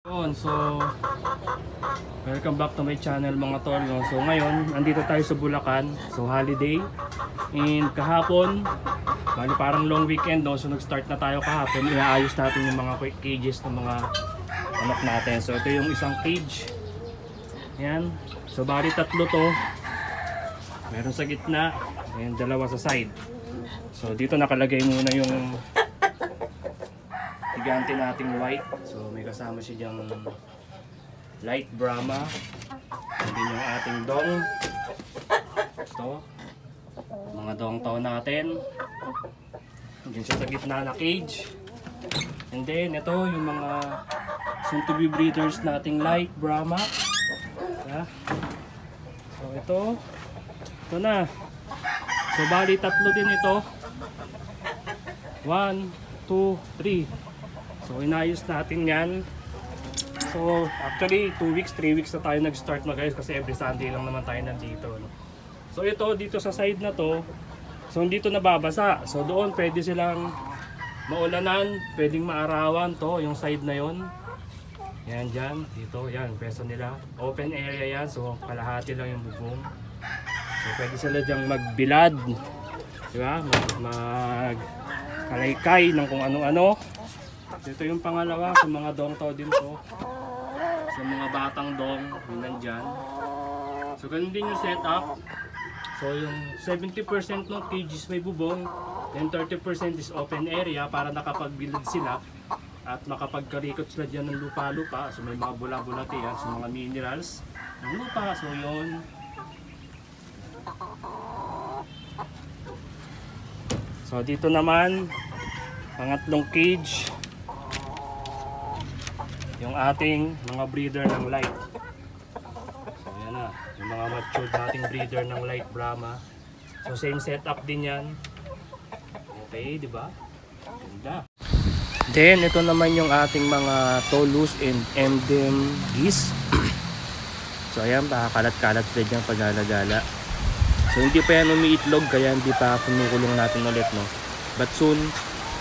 So, welcome back to my channel mga tol. So ngayon, andito tayo sa Bulacan. So holiday. And kahapon, bali parang long weekend, no? So nag-start na tayo kahapon. Inaayos natin yung mga cages ng mga anak natin. So ito yung isang cage. Yan. So bali tatlo to. Meron sa gitna and dalawa sa side. So dito nakalagay muna yung gigante nating white. So may kasama siya diyang light Brahma. And din yung ating dong. Ito. Mga dong tao natin. And din siya sa gitna na cage. And then ito yung mga soon to be breeders nating light Brahma. Yeah. So ito na. So bali tatlo din ito. 1, 2, 3. So inayos natin yan. So actually 2 weeks, 3 weeks na tayo nag-start na guys, kasi every Sunday lang naman tayo nandito, no? So ito dito sa side na to, so hindi to nababasa. So doon pwede silang maulanan, pwedeng maarawan to, yung side na yon. Yan dyan, dito, yan, peso nila. Open area yan, so kalahati lang yung bubong. So pwede sila dyang magbilad, diba? Magkalaykay ng kung ano-ano. Ito yung pangalawa sa mga dong tao din to. Sa mga batang dong, yung nandyan. So ganun din yung setup. So yung 70% ng cages may bubong, then 30% is open area para nakapagbilad sila at makapagkarikot sila dyan ng lupa-lupa. So may mga bula-bulati yan, so mga minerals ng lupa. So yun. So dito naman, pangatlong cage, yung ating mga breeder ng light. So yan na, yung mga matured nating breeder ng light Brahma. So same setup din yan. Okay, di ba? Ganda. Then ito naman yung ating mga Tolus and MDM geese. So ayan, pakakalat-kalat sila dyan pag-alagala. So hindi pa yan umiitlog, kaya hindi pa kumukulong natin ulit, no? But soon,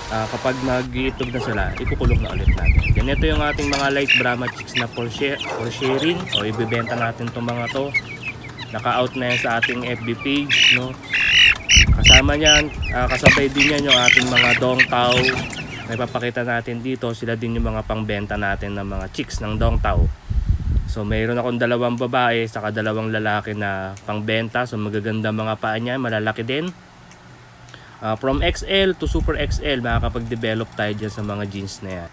kapag nag-iitlog na sila, ikukulong na ulit natin. Ganito yung ating mga light Brahma chicks na for sharing. O ibibenta natin itong mga to. Naka-out na yan sa ating FB page, no? Kasama niyan, kasabay din yan yung ating mga dong tao. May papakita natin dito, sila din yung mga pangbenta natin ng mga chicks ng dong tao. So mayroon akong dalawang babae saka dalawang lalaki na pangbenta. So magaganda mga paa niya, malalaki din. From XL to Super XL, makakapag-develop tayo dyan sa mga jeans na yan.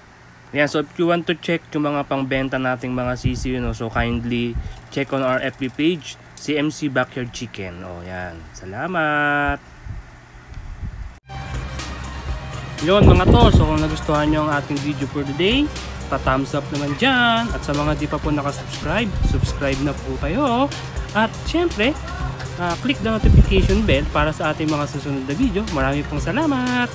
Yan, so if you want to check yung mga pangbenta nating mga sisiyo, no, so kindly check on our FB page, CMC Backyard Chicken. O yan, salamat! Yun mga to, so kung nagustuhan nyo ang ating video for today, pa-thumbs up naman dyan. At sa mga di pa po nakasubscribe, subscribe na po kayo. At syempre, click the notification bell para sa ating mga susunod na video. Maraming pong salamat!